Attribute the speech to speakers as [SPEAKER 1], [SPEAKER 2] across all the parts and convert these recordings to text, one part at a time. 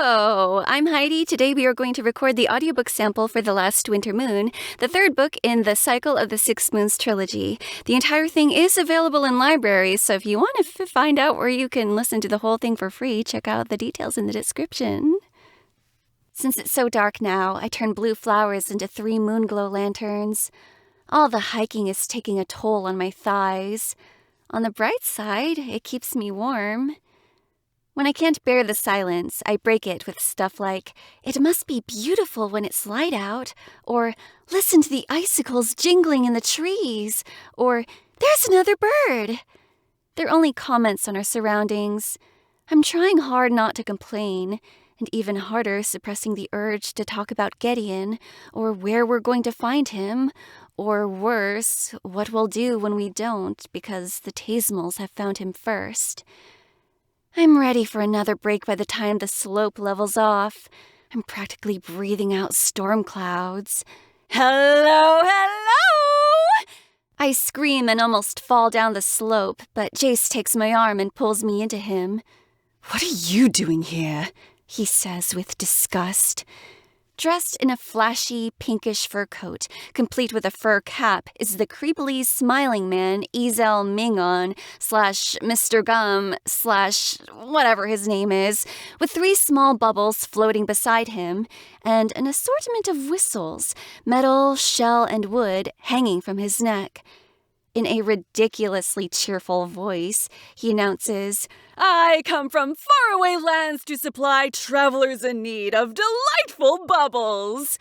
[SPEAKER 1] Hello, I'm Heidi. Today we are going to record the audiobook sample for The Last Winter Moon, the third book in the Cycle of the Six Moons trilogy. The entire thing is available in libraries, so if you want to find out where you can listen to the whole thing for free, check out the details in the description. Since it's so dark now, I turn blue flowers into 3 moonglow lanterns. All the hiking is taking a toll on my thighs. On the bright side, it keeps me warm. When I can't bear the silence, I break it with stuff like, "It must be beautiful when it's light out," or "Listen to the icicles jingling in the trees," or "There's another bird." They're only comments on our surroundings. I'm trying hard not to complain, and even harder suppressing the urge to talk about Gideon, or where we're going to find him, or worse, what we'll do when we don't because the Tasmals have found him first. I'm ready for another break by the time the slope levels off. I'm practically breathing out storm clouds. Hello, hello! I scream and almost fall down the slope, but Jace takes my arm and pulls me into him. "What are you doing here?" he says with disgust. Dressed in a flashy, pinkish fur coat, complete with a fur cap, is the creepily smiling man Ezel Mingon / Mr. Gum / whatever his name is, with 3 small bubbles floating beside him, and an assortment of whistles, metal, shell, and wood, hanging from his neck. In a ridiculously cheerful voice, he announces, "I come from faraway lands to supply travelers in need of delightful bubbles."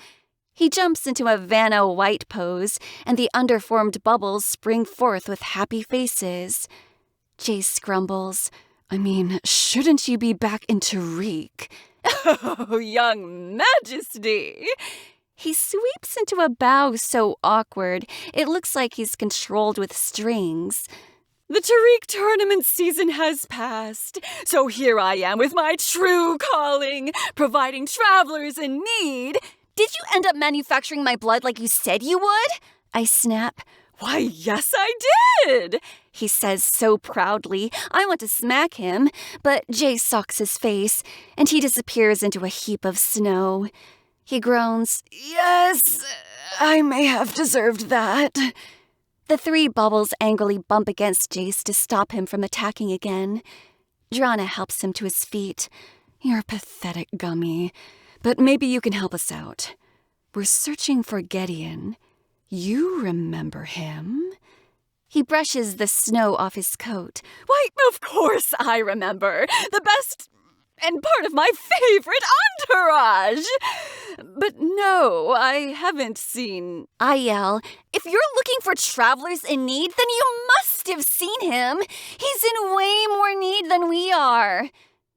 [SPEAKER 1] He jumps into a Vanna White pose, and the underformed bubbles spring forth with happy faces. Jace grumbles, "Shouldn't you be back in Tariq?" "Oh, young majesty!" He sweeps into a bow so awkward, it looks like he's controlled with strings. "The Tariq tournament season has passed, so here I am with my true calling, providing travelers in need." "Did you end up manufacturing my blood like you said you would?" I snap. "Why, yes, I did," he says so proudly. I want to smack him, but Jay socks his face, and he disappears into a heap of snow. He groans, "Yes, I may have deserved that." The 3 bubbles angrily bump against Jace to stop him from attacking again. Drana helps him to his feet. "You're pathetic, Gummy, but maybe you can help us out. We're searching for Gideon. You remember him?" He brushes the snow off his coat. "Why, of course I remember. The best and part of my favorite entourage. But no, I haven't seen." I yell, "If you're looking for travelers in need, then you must have seen him. He's in way more need than we are."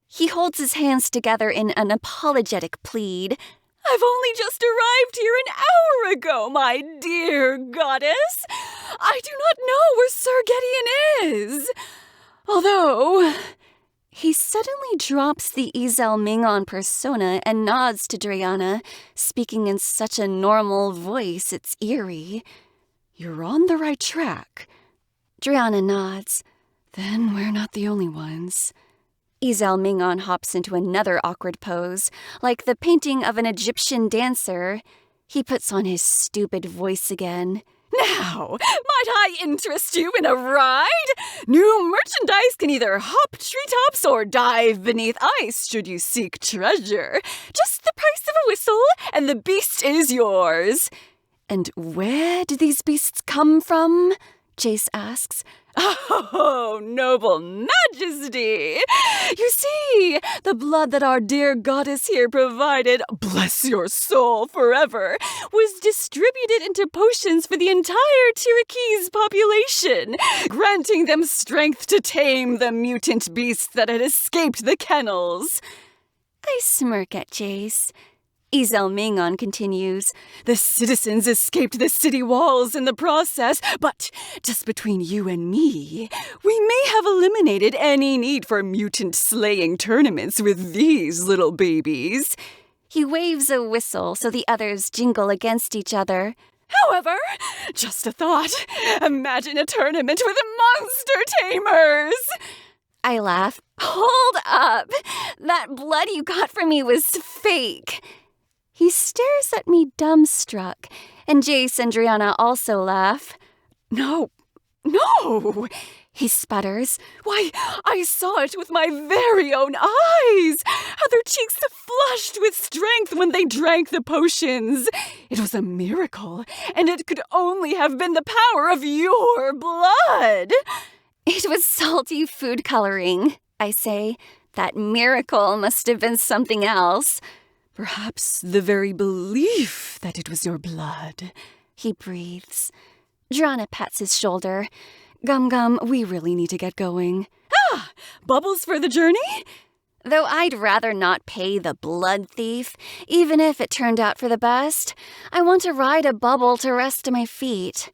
[SPEAKER 1] He holds his hands together in an apologetic plead. "I've only just arrived here an hour ago, my dear goddess. I do not know where Sir Gideon is. Although..." He suddenly drops the Ezel Mingon persona and nods to Driana, speaking in such a normal voice it's eerie. "You're on the right track." Driana nods. "Then we're not the only ones." Ezel Mingon hops into another awkward pose, like the painting of an Egyptian dancer. He puts on his stupid voice again. "Now, might I interest you in a ride? New merchandise can either hop treetops or dive beneath ice should you seek treasure. Just the price of a whistle, and the beast is yours." "And where do these beasts come from?" Jace asks. "Oh, noble majesty! You see, the blood that our dear goddess here provided, bless your soul forever, was distributed into potions for the entire Tyrikese population, granting them strength to tame the mutant beasts that had escaped the kennels." I smirk at Jace. Ezel Mingon continues, "The citizens escaped the city walls in the process, but just between you and me, we may have eliminated any need for mutant-slaying tournaments with these little babies." He waves a whistle so the others jingle against each other. "However, just a thought, imagine a tournament with monster tamers." I laugh. Hold up! That blood you got from me was fake. He stares at me dumbstruck, and Jace and Driana also laugh. No, he sputters. Why, I saw it with my very own eyes! How their cheeks flushed with strength when they drank the potions. It was a miracle, and it could only have been the power of your blood. It was salty food coloring, I say. That miracle must have been something else. Perhaps the very belief that it was your blood, he breathes. Driana pats his shoulder. Gum, we really need to get going. Ah, bubbles for the journey? Though I'd rather not pay the blood thief, even if it turned out for the best, I want to ride a bubble to rest my feet.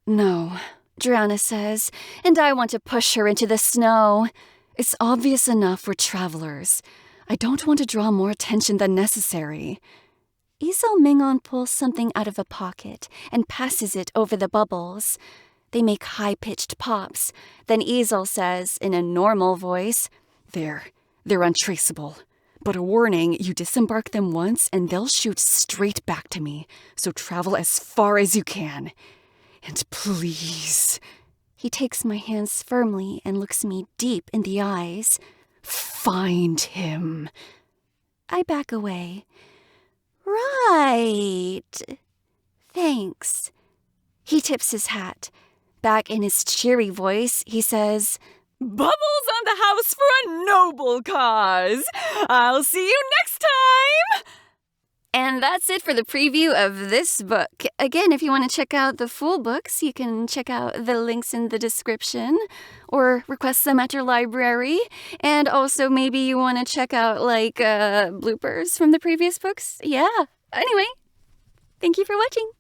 [SPEAKER 1] No, Driana says, and I want to push her into the snow. It's obvious enough we're travelers. I don't want to draw more attention than necessary. Easel Mingon pulls something out of a pocket and passes it over the bubbles. They make high-pitched pops. Then Easel says, in a normal voice, They're untraceable. But a warning, you disembark them once and they'll shoot straight back to me. So travel as far as you can. And please... He takes my hands firmly and looks me deep in the eyes. Find him. I back away. Right. Thanks. He tips his hat. Back in his cheery voice, he says, Bubbles on the house for a noble cause. I'll see you next time. And that's it for the preview of this book. Again, if you want to check out the full books, you can check out the links in the description or request them at your library. And also maybe you want to check out bloopers from the previous books. Yeah. Anyway, thank you for watching.